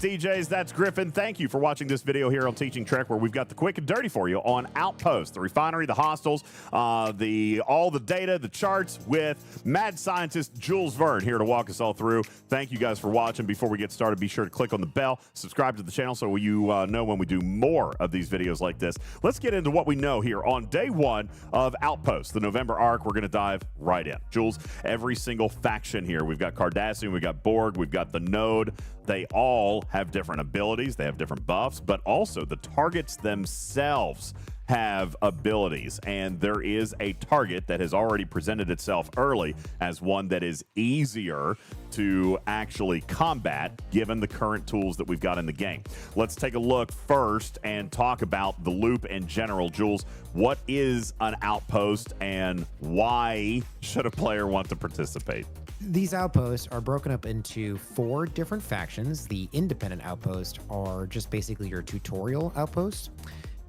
DJs, that's Griffin. Thank you for watching this video here on Teaching Trek, where we've got the quick and dirty for you on Outposts, the refinery, the hostels, all the data, the charts, with Mad Scientist JulesVern here to walk us all through. Thank you guys for watching. Before we get started, be sure to click on the bell, subscribe to the channel so you know when we do more of these videos like this. Let's get into what we know here on day one of Outposts, the November arc. We're going to dive right in. Jules, every single faction here, we've got Cardassian, we've got Borg, we've got the Node. They all have different abilities, they have different buffs, but also the targets themselves have abilities, and there is a target that has already presented itself early as one that is easier to actually combat given the current tools that we've got in the game. Let's take a look first and talk about the loop in general. Jules, what is an outpost and why should a player want to participate? These outposts are broken up into 4 different factions. The independent outposts are just basically your tutorial outposts,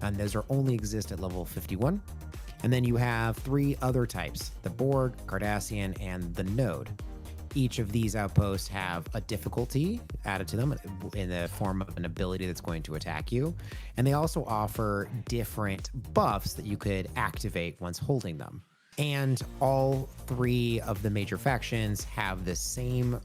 and those are only exist at level 51. And then you have 3 other types, the Borg, Cardassian, and the Node. Each of these outposts have a difficulty added to them in the form of an ability that's going to attack you. And they also offer different buffs that you could activate once holding them. And all 3 of the major factions have the same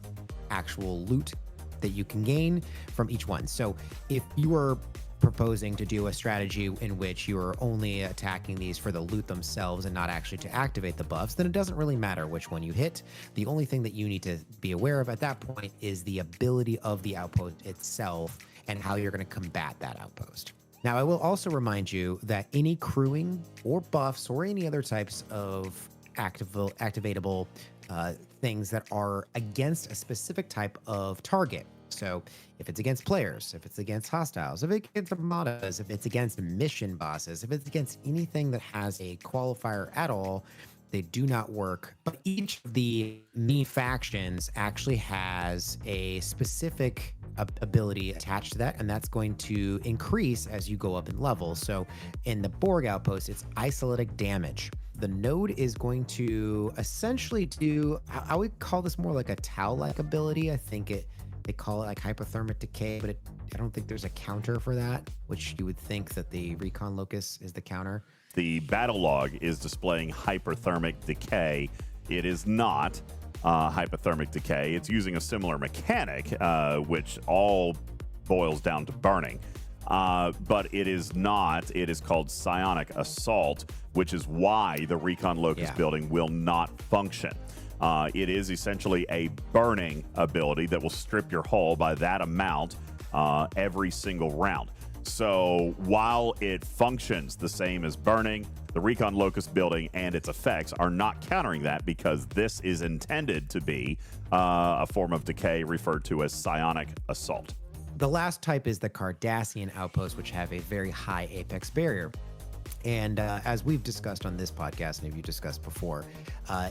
actual loot that you can gain from each one. So if you are proposing to do a strategy in which you are only attacking these for the loot themselves and not actually to activate the buffs, then it doesn't really matter which one you hit. The only thing that you need to be aware of at that point is the ability of the outpost itself and how you're going to combat that outpost. Now, I will also remind you that any crewing or buffs or any other types of activatable things that are against a specific type of target. So if it's against players, if it's against hostiles, if it's against Armadas, if it's against mission bosses, if it's against anything that has a qualifier at all, they do not work. But each of the main factions actually has a specific ability attached to that, and that's going to increase as you go up in level. So in the Borg outpost, it's isolatic damage. The Node is going to essentially do, I would call this more like a Tau-like ability. I think they call it like hypothermic decay, but I don't think there's a counter for that, which you would think that the recon locus is the counter. The battle log is displaying hyperthermic decay. It is not hypothermic decay. It's using a similar mechanic, which all boils down to burning. But it is not. It is called psionic assault, which is why the recon locus building will not function. It is essentially a burning ability that will strip your hull by that amount every single round. So while it functions the same as burning, the recon locus building and its effects are not countering that, because this is intended to be a form of decay referred to as psionic assault. The last type is the Cardassian outpost, which have a very high apex barrier. And as we've discussed on this podcast, and if you discussed before,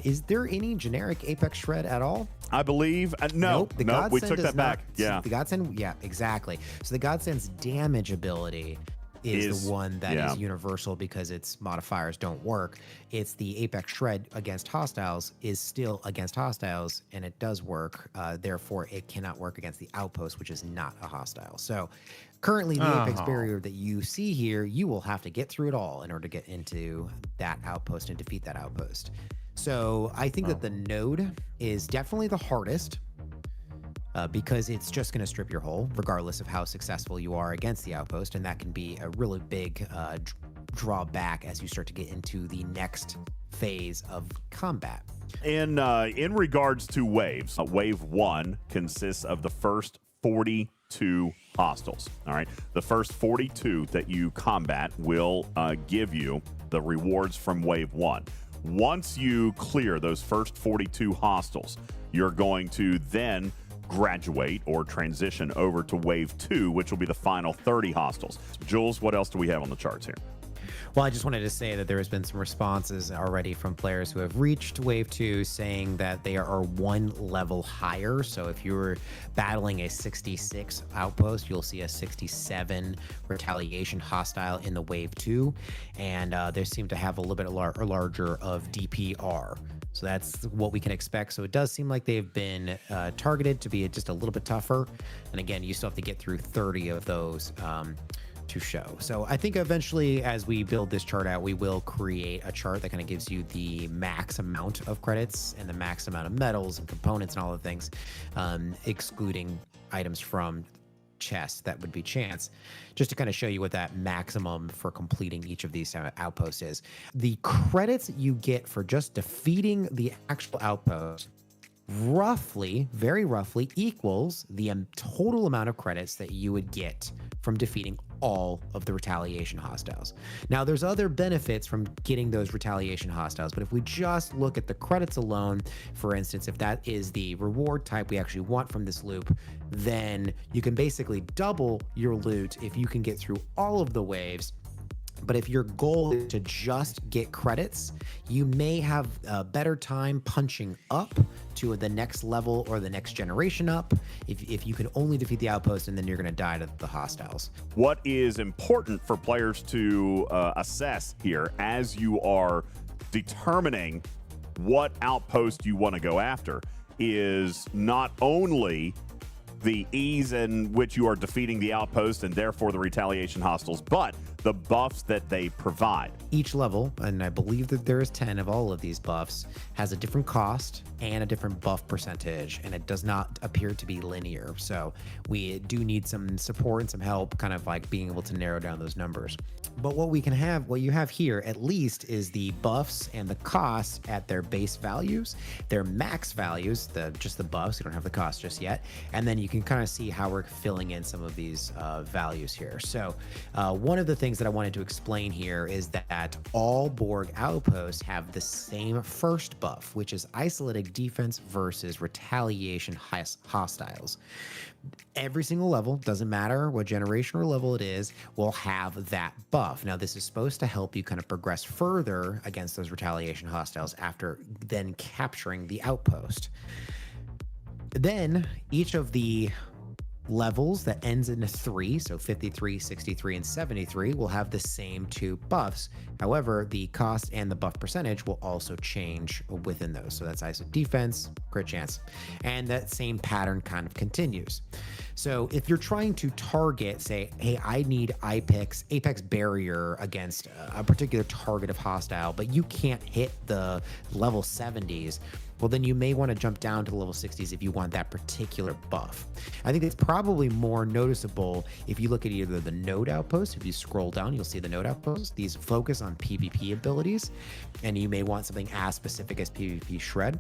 is there any generic apex shred at all? I believe no. Nope, we took that back. Yeah, the Godsend. Yeah, exactly. So the Godsend's damage ability is the one that is universal because its modifiers don't work. It's the apex shred against hostiles is still against hostiles, and it does work. Therefore, it cannot work against the outpost, which is not a hostile. So currently, the apex barrier that you see here, you will have to get through it all in order to get into that outpost and defeat that outpost. So I think that the Node is definitely the hardest because it's just going to strip your hull, regardless of how successful you are against the outpost. And that can be a really big drawback as you start to get into the next phase of combat. In regards to waves, wave 1 consists of the first 42 hostiles. All right. The first 42 that you combat will give you the rewards from wave 1. Once you clear those first 42 hostiles, you're going to then graduate or transition over to wave 2, which will be the final 30 hostiles. Jules, what else do we have on the charts here? Well, I just wanted to say that there has been some responses already from players who have reached Wave 2 saying that they are one level higher. So if you're battling a 66 outpost, you'll see a 67 retaliation hostile in the Wave 2. And they seem to have a little bit larger of DPR. So that's what we can expect. So it does seem like they've been targeted to be just a little bit tougher. And again, you still have to get through 30 of those to show. So I think eventually, as we build this chart out, we will create a chart that kind of gives you the max amount of credits and the max amount of metals and components and all the things, excluding items from chests that would be chance, just to kind of show you what that maximum for completing each of these outposts is. The credits you get for just defeating the actual outpost roughly, very roughly, equals the total amount of credits that you would get from defeating all of the retaliation hostiles. Now, there's other benefits from getting those retaliation hostiles, but if we just look at the credits alone, for instance, if that is the reward type we actually want from this loop, then you can basically double your loot if you can get through all of the waves. But if your goal is to just get credits, you may have a better time punching up to the next level or the next generation up if you can only defeat the outpost, and then you're going to die to the hostiles. What is important for players to assess here as you are determining what outpost you want to go after is not only the ease in which you are defeating the outpost and therefore the retaliation hostiles, but the buffs that they provide. Each level, and I believe that there is 10 of all of these buffs, has a different cost and a different buff percentage, and it does not appear to be linear. So we do need some support and some help kind of like being able to narrow down those numbers. But what we can have, what you have here at least, is the buffs and the costs at their base values, their max values, just the buffs, you don't have the cost just yet. And then you can kind of see how we're filling in some of these values here. So one of the things that I wanted to explain here is that all Borg outposts have the same first buff, which is isolated defense versus retaliation hostiles. Every single level, doesn't matter what generation or level it is, will have that buff. Now, this is supposed to help you kind of progress further against those retaliation hostiles after then capturing the outpost. Then each of the levels that ends in a 3, so 53, 63, and 73, will have the same two buffs. However, the cost and the buff percentage will also change within those. So that's ISO defense, crit chance, and that same pattern kind of continues. So if you're trying to target, say, hey, I need apex barrier against a particular target of hostile, but you can't hit the level 70s, well, then you may want to jump down to the level 60s if you want that particular buff. I think it's probably more noticeable if you look at either the node outpost. If you scroll down, you'll see the node outpost. These focus on PvP abilities, and you may want something as specific as PvP shred.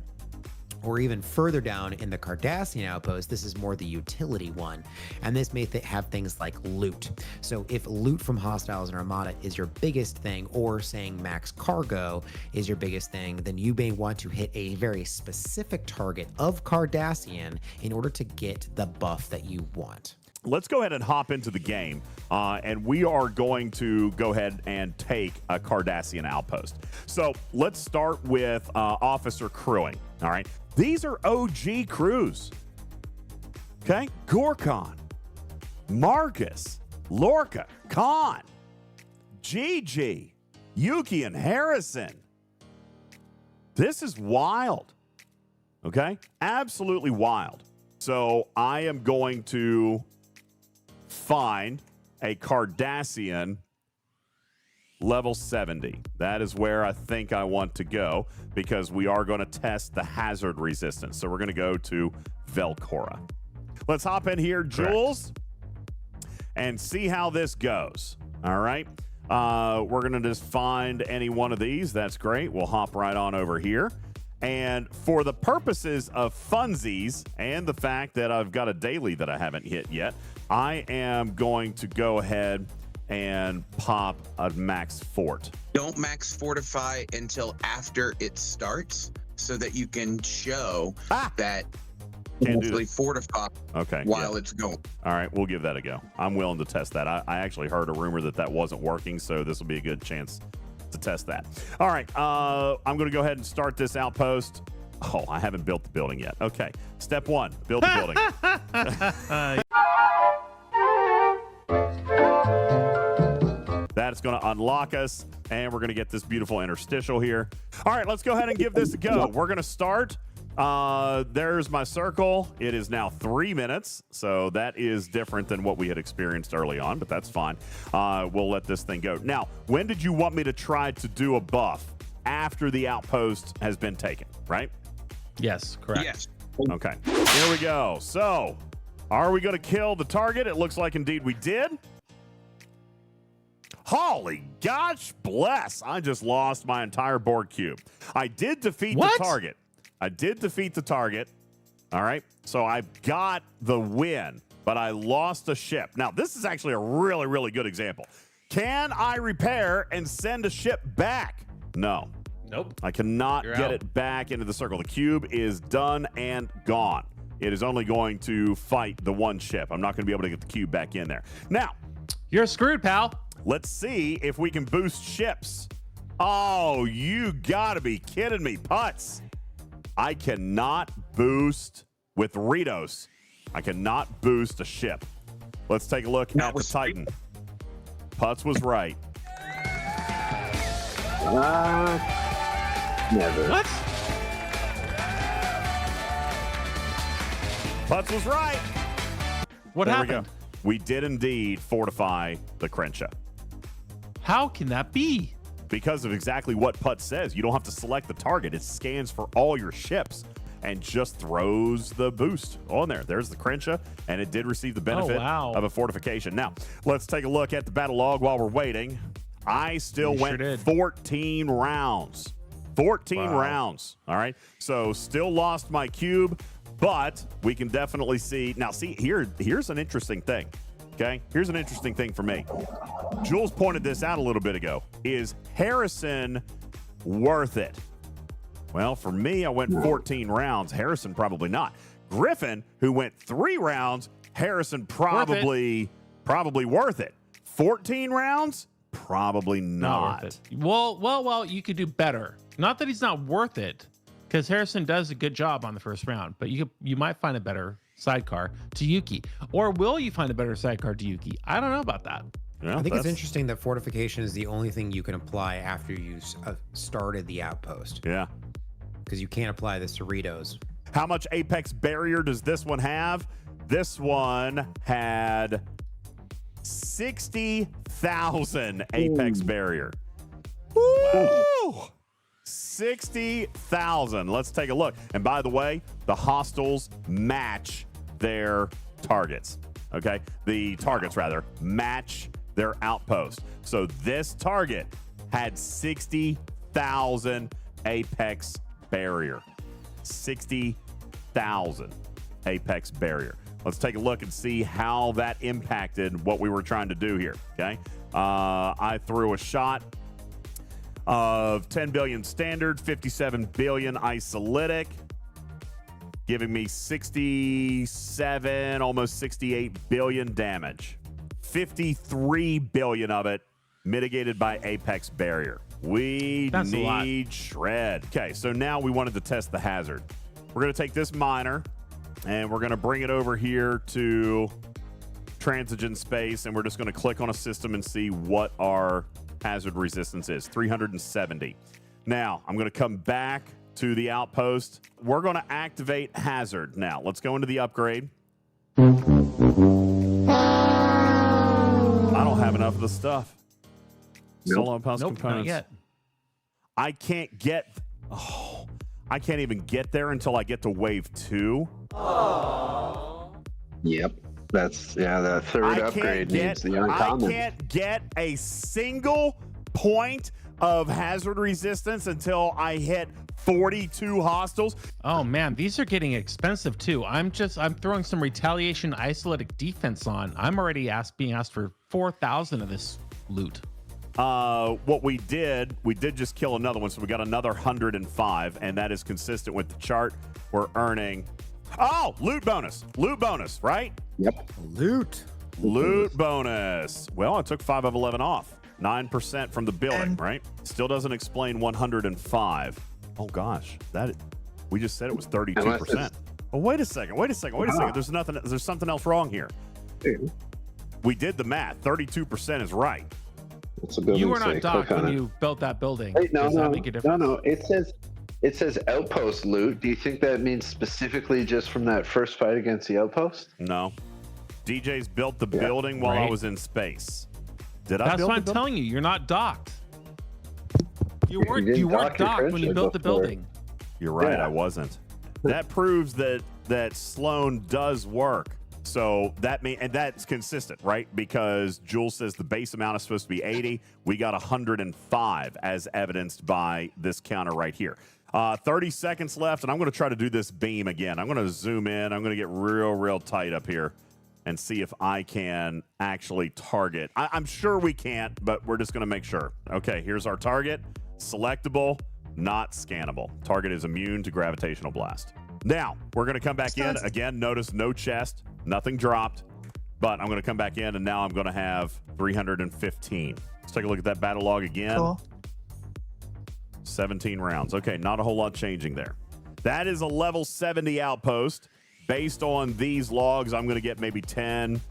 Or even further down in the Cardassian outpost, this is more the utility one, and this may have things like loot. So if loot from hostiles and Armada is your biggest thing, or saying max cargo is your biggest thing, then you may want to hit a very specific target of Cardassian in order to get the buff that you want. Let's go ahead and hop into the game, and we are going to go ahead and take a Cardassian outpost. So let's start with officer crewing, all right? These are OG crews, okay? Gorkon, Marcus, Lorca, Khan, Gigi, Yuki, and Harrison. This is wild, okay? Absolutely wild. So I am going to find a Cardassian level 70. That is where I think I want to go, because we are going to test the hazard resistance. So we're going to go to Velcora. Let's hop in here, Jules, and see how this goes. All right. We're going to just find any one of these. That's great. We'll hop right on over here. And for the purposes of funsies and the fact that I've got a daily that I haven't hit yet, I am going to go ahead and pop a max fort. Don't max fortify until after it starts, so that you can show that Can't do Actually that. fortify Okay. while it's going. All right, we'll give that a go. I'm willing to test that. I actually heard a rumor that wasn't working, so this will be a good chance to test that. All right, I'm going to go ahead and start this outpost. Oh, I haven't built the building yet. Okay, step one, build the building. That's going to unlock us, and we're going to get this beautiful interstitial here. All right, let's go ahead and give this a go. We're going to start. There's my circle. It is now 3 minutes, so that is different than what we had experienced early on, but that's fine. We'll let this thing go. Now, when did you want me to try to do a buff? After the outpost has been taken, right? Yes, correct. Yes. Okay, here we go. So, are we going to kill the target? It looks like indeed we did. Holy gosh bless. I just lost my entire board cube. I did defeat the target. I did defeat the target. All right. So I got the win, but I lost a ship. Now, this is actually a really, really good example. Can I repair and send a ship back? No. Nope. I cannot You're get out. it back into the circle. The cube is done and gone. It is only going to fight the one ship. I'm not going to be able to get the cube back in there. Now, You're screwed, pal. let's see if we can boost ships. Oh, you gotta be kidding me, Putz. I cannot boost with Ritos. I cannot boost a ship. Let's take a look at the Titan. Putz was right. Never. What? Putz was right. What There happened? we go. We did indeed fortify the Crenshaw. How can that be? Because of exactly what Putz says. You don't have to select the target. It scans for all your ships and just throws the boost on there. There's the Crenshaw, and it did receive the benefit wow. of a fortification. Now, let's take a look at the battle log while we're waiting. I still You sure went did. 14 rounds. 14 Wow. rounds. All right. So still lost my cube, but we can definitely see. Now, see, here's an interesting thing. Okay. Here's an interesting thing for me. Jules pointed this out a little bit ago. Is Harrison worth it? Well, for me, I went 14 rounds. Harrison, probably not. Griffin, who went 3 rounds, Harrison probably worth it. 14 rounds? Probably not. Worth it. Well, you could do better. Not that he's not worth it, because Harrison does a good job on the first round, but you might find a better sidecar to Yuki. Or will you find a better sidecar to Yuki? I don't know about that. Yeah, I think it's that's- interesting that fortification is the only thing you can apply after you started the outpost, Yeah. because you can't apply the Cerritos. How much apex barrier does this one have? This one had 60,000 apex barrier. Woo! 60,000. Let's take a look. And by the way, the hostiles match their targets. Okay? The targets, rather, match their outpost. So this target had 60,000 apex barrier. 60,000 apex barrier. Let's take a look and see how that impacted what we were trying to do here. Okay. I threw a shot of 10 billion standard, 57 billion isolytic, giving me 67, almost 68 billion damage. 53 billion of it mitigated by apex barrier. We That's a lot. need shred. Okay, so now we wanted to test the hazard. We're going to take this miner and we're going to bring it over here to transigen space, and we're just going to click on a system and see what our hazard resistance is. 370. Now, I'm going to come back to the outpost. We're going to activate hazard. Now, let's go into the upgrade. I don't have enough of the stuff. Solo impulse Nope, components. not yet. I can't get. Oh, I can't even get there until I get to wave 2. Yep. That's the third upgrade needs the I uncommon. can't get a single point of hazard resistance until I hit 42 hostiles. Oh man, these are getting expensive too. I'm throwing some retaliation isolytic defense on. I'm already being asked for 4,000 of this loot. What we did just kill another one, so we got another 105, and that is consistent with the chart. We're earning Oh, loot bonus. Loot bonus, right? Yep. Loot bonus. Well, I took 5 of 11 off. 9% from the building, right? Still doesn't explain 105. Oh gosh, we just said it was 32%. Oh, wait a second. There's something else wrong here. We did the math. 32% is right. You were not docked when you built that building. Wait, no. It says outpost loot. Do you think that means specifically just from that first fight against the outpost? No. DJ's built the building while I was in space. Did I That's build what I'm telling you. You're not docked. You weren't docked when you built the building. You're right. I wasn't. That proves that Sloan does work. So and that's consistent, right? Because Jules says the base amount is supposed to be 80. We got 105 as evidenced by this counter right here. 30 seconds left, and I'm going to try to do this beam again. I'm going to zoom in. I'm going to get real tight up here and see if I can actually target. I'm sure we can't, but we're just going to make sure. Okay, here's our target. Selectable, not scannable. Target is immune to gravitational blast. Now, we're going to come back in. Again, notice no chest, nothing dropped, but I'm going to come back in, and now I'm going to have 315. Let's take a look at that battle log again. Cool. 17 rounds. Okay, not a whole lot changing there. That is a level 70 outpost. Based on these logs, I'm going to get maybe 10,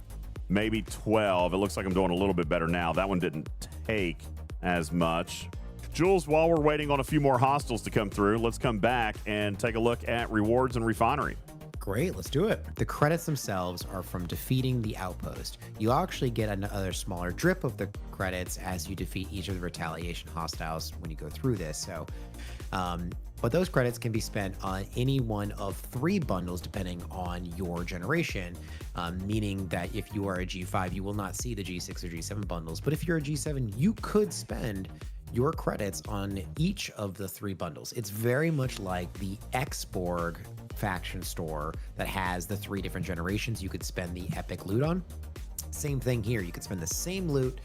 maybe 12. It looks like I'm doing a little bit better now. That one didn't take as much. Jules, while we're waiting on a few more hostiles to come through, let's come back and take a look at rewards and refinery. Great, let's do it. The credits themselves are from defeating the outpost. You actually get another smaller drip of the credits as you defeat each of the retaliation hostiles when you go through this. So, but those credits can be spent on any one of 3 bundles depending on your generation, meaning that if you are a G5, you will not see the G6 or G7 bundles. But if you're a G7, you could spend your credits on each of the 3 bundles. It's very much like the Xborg faction store that has the 3 different generations you could spend the epic loot on. Same thing here. You could spend the same loot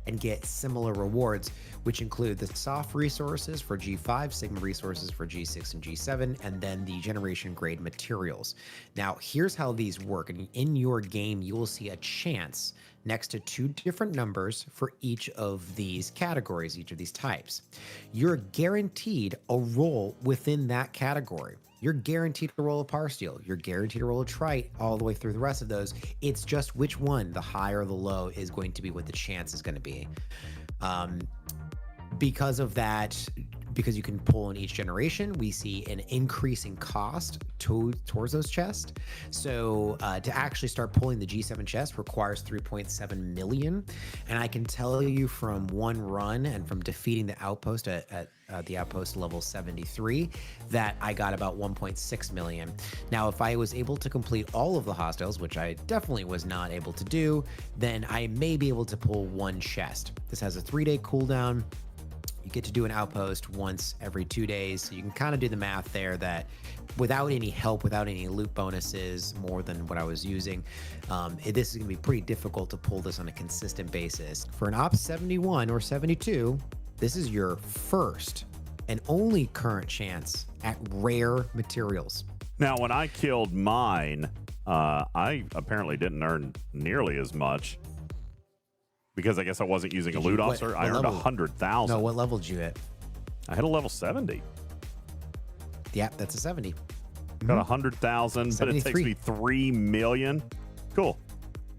and get similar rewards, which include the soft resources for G5, Sigma resources for G6 and G7, and then the generation grade materials. Now, here's how these work. And in your game, you will see a chance next to 2 different numbers for each of these categories, each of these types. You're guaranteed a roll within that category. You're guaranteed to roll a par steel. You're guaranteed to roll a trite all the way through the rest of those. It's just which one, the high or the low, is going to be what the chance is going to be. Because of that, because you can pull in each generation, we see an increasing cost towards those chests. So to actually start pulling the G7 chest requires 3.7 million. And I can tell you from one run and from defeating the outpost at the outpost level 73 that I got about 1.6 million. Now, if I was able to complete all of the hostiles, which I definitely was not able to do, then I may be able to pull 1 chest. This has a 3-day cooldown. You get to do an outpost once every 2 days. So you can kind of do the math there that without any help, without any loot bonuses, more than what I was using, this is going to be pretty difficult to pull this on a consistent basis. For an Op 71 or 72, this is your first and only current chance at rare materials. Now, when I killed mine, I apparently didn't earn nearly as much. Because I guess I wasn't using a loot officer. I earned 100,000. No, what level did you hit? I hit a level 70. Yeah, that's a 70. Got 100,000, but it takes me 3 million. Cool.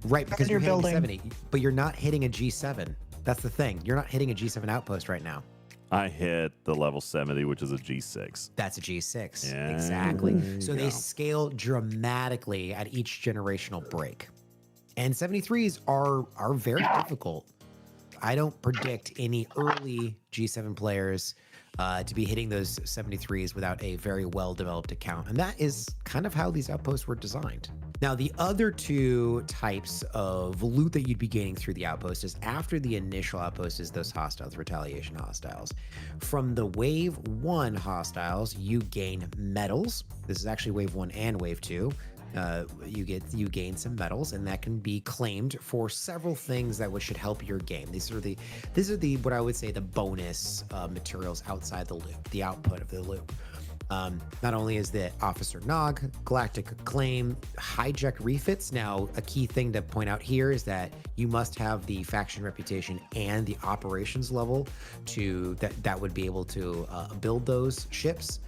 Right, because you're hitting 70, but you're not hitting a G7. That's the thing. You're not hitting a G7 outpost right now. I hit the level 70, which is a G6. That's a G6. Yeah, exactly. So they scale dramatically at each generational break. And 73s are very difficult. I don't predict any early G7 players to be hitting those 73s without a very well-developed account. And that is kind of how these outposts were designed. Now, the other 2 types of loot that you'd be gaining through the outpost is after the initial outpost is those hostiles, retaliation hostiles. From the wave 1 hostiles, you gain medals. This is actually wave 1 and wave 2. You gain some medals, and that can be claimed for several things that should help your game. These are the what I would say the bonus materials outside the loop, the output of the loop. Not only is the Officer Nog, Galactic Acclaim, hijacked refits. Now, a key thing to point out here is that you must have the faction reputation and the operations level that would be able to build those ships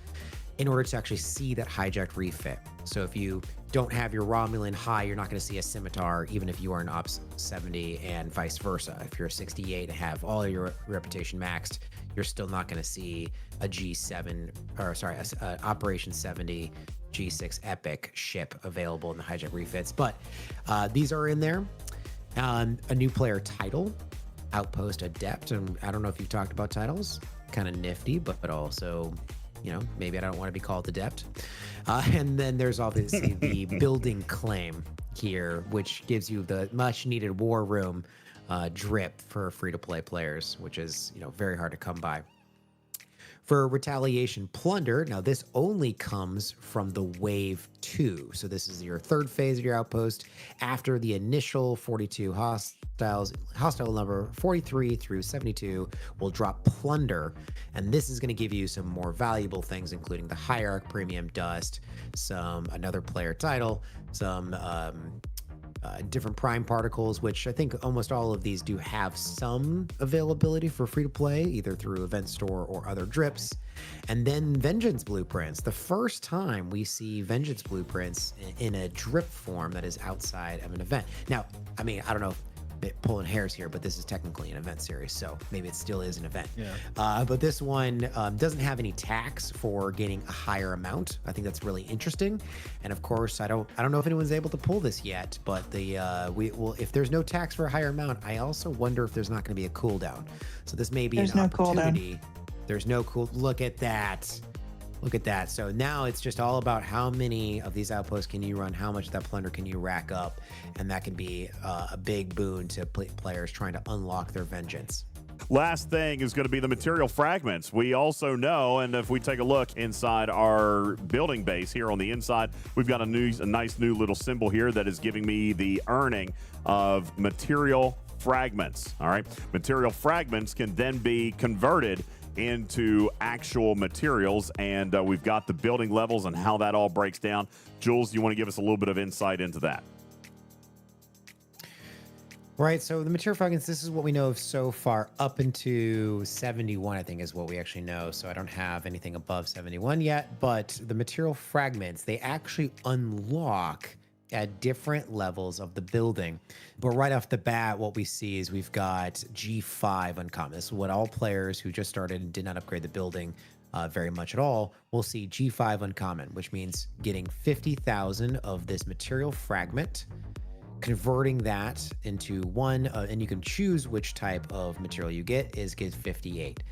in order to actually see that hijacked refit. So if you don't have your Romulan high, you're not going to see a Scimitar, even if you are an Ops 70 and vice versa. If you're a 68 and have all your reputation maxed, you're still not going to see a G7, or sorry, a Operation 70 G6 Epic ship available in the hijack refits. But these are in there. A new player title, Outpost Adept. And I don't know if you've talked about titles, kind of nifty, but also, you know, maybe I don't want to be called Adept. And then there's obviously the building claim here, which gives you the much needed war room drip for free-to-play players, which is, you know, very hard to come by. For Retaliation Plunder, now this only comes from the Wave 2. So this is your third phase of your outpost. After the initial 42 hostiles, hostile number 43 through 72 will drop Plunder. And this is going to give you some more valuable things, including the Hierarch Premium Dust, another player title, some different prime particles, which I think almost all of these do have some availability for free to play, either through Event Store or other drips. And then Vengeance Blueprints, the first time we see Vengeance Blueprints in a drip form that is outside of an event. Now, I mean, I don't know, pulling hairs here, but this is technically an event series, so maybe it still is an event. Yeah. But this one doesn't have any tax for getting a higher amount. I think that's really interesting. And of course, I don't know if anyone's able to pull this yet, but if there's no tax for a higher amount, I also wonder if there's not going to be a cooldown. So this may be an opportunity. There's no cool. Look at that. Look at that. So now it's just all about how many of these outposts can you run, how much of that plunder can you rack up, and that can be a big boon to players trying to unlock their vengeance. Last thing is going to be the material fragments. We also know, and if we take a look inside our building base here on the inside, we've got a nice new little symbol here that is giving me the earning of material fragments. All right. Material fragments can then be converted into actual materials, and we've got the building levels and how that all breaks down. Jules, you want to give us a little bit of insight into that? Right, so the material fragments, this is what we know of so far, up into 71, I think is what we actually know. So I don't have anything above 71 yet, but the material fragments, they actually unlock at different levels of the building. But right off the bat, what we see is we've got G5 uncommon. This is what all players who just started and did not upgrade the building very much at all will see G5 uncommon, which means getting 50,000 of this material fragment, converting that into one, and you can choose which type of material you get, get 58.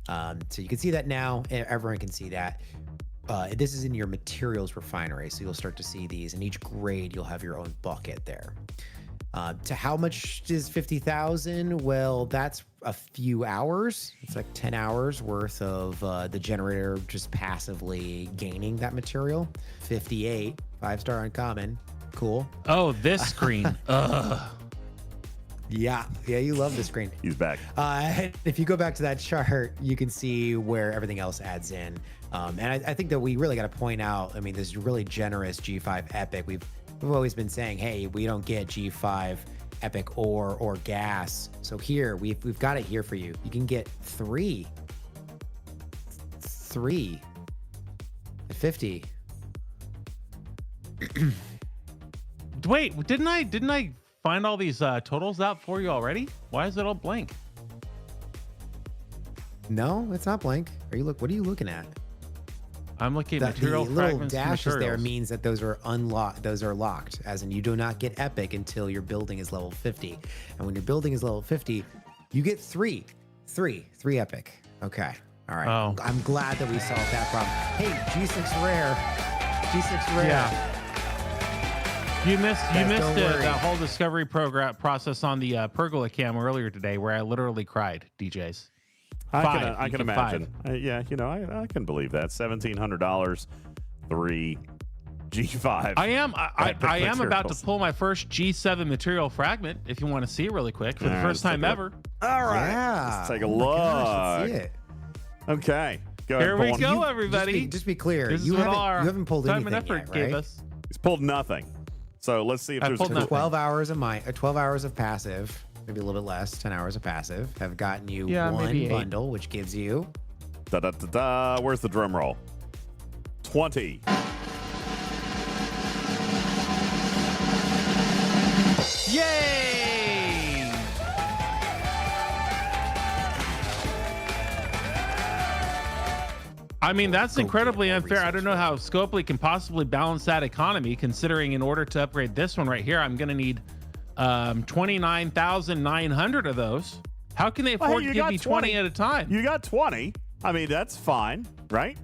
So you can see that now, everyone can see that. This is in your materials refinery, so you'll start to see these. In each grade, you'll have your own bucket there. To how much is 50,000? Well, that's a few hours. It's like 10 hours worth of the generator just passively gaining that material. 58, 5-star uncommon. Cool. Oh, this screen. Ugh. Yeah, you love the screen. He's back. If you go back to that chart, you can see where everything else adds in. And I think that we really got to point out, I mean, this really generous G5 Epic. We've always been saying, hey, we don't get G5 Epic or gas. So here, we've got it here for you. You can get three at 50. Wait, didn't I find all these totals out for you already? Why is it all blank? No, it's not blank. What are you looking at? I'm looking at material the little fragments. dashes materials. there means that those are unlocked. Those are locked, as in you do not get epic until your building is level 50. And when your building is level 50, you get three epic. Okay, all right. Oh. I'm glad that we solved that problem. Hey, G6 rare. Yeah. You missed don't worry. that whole discovery process on the pergola cam earlier today, where I literally cried. DJs. I can imagine. Yeah, you know, I can believe that. $1,700, 3 G5. I am about to pull my first G7 material fragment. If you want to see it really quick for the first time ever. All right. Yeah. Let's take a Oh look. my gosh, let's see it. Okay. Go ahead Here and we pull go, one. everybody. Just be clear. This You is what haven't, our you haven't pulled time and anything effort yet, gave right? us. He's pulled nothing. So let's see if I there's pulled a nothing. 12 hours of 12 hours of passive, maybe a little bit less, 10 hours of passive have gotten you Yeah, one maybe 8. bundle, which gives you Da, da, da, da. Where's the drum roll? 20. Yay! I mean, that's incredibly unfair. I don't know how Scopely can possibly balance that economy, considering in order to upgrade this one right here, I'm going to need 29,900 of those. How can they Well, hey, afford you to give got me 20 at a time? You got 20. I mean, that's fine, right?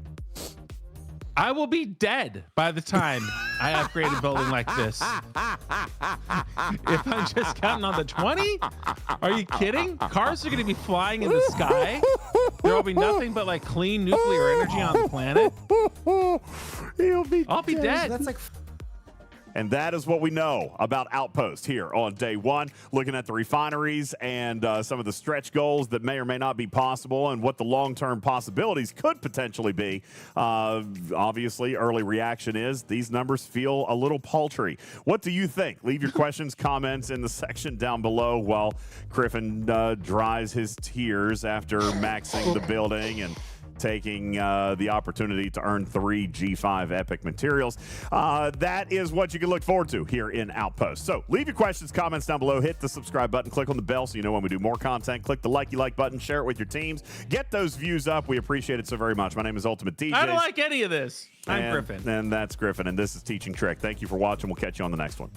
I will be dead by the time I upgrade a building like this. If I'm just counting on the 20? Are you kidding? Cars are going to be flying in the sky. There will be nothing but like clean nuclear energy on the planet. I'll be dead. that's like And that is what we know about Outpost here on day one, looking at the refineries and some of the stretch goals that may or may not be possible and what the long-term possibilities could potentially be. Obviously, early reaction is these numbers feel a little paltry. What do you think? Leave your questions, comments in the section down below while Griffin dries his tears after maxing the building and taking the opportunity to earn 3 G5 epic materials. That is what you can look forward to here in Outpost. So leave your questions, comments down below. Hit the subscribe button. Click on the bell so you know when we do more content. Click the like button. Share it with your teams. Get those views up. We appreciate it so very much. My name is UltimatDJz. I don't like any of this. I'm Griffin. And that's Griffin. And this is Teaching Trick. Thank you for watching. We'll catch you on the next one.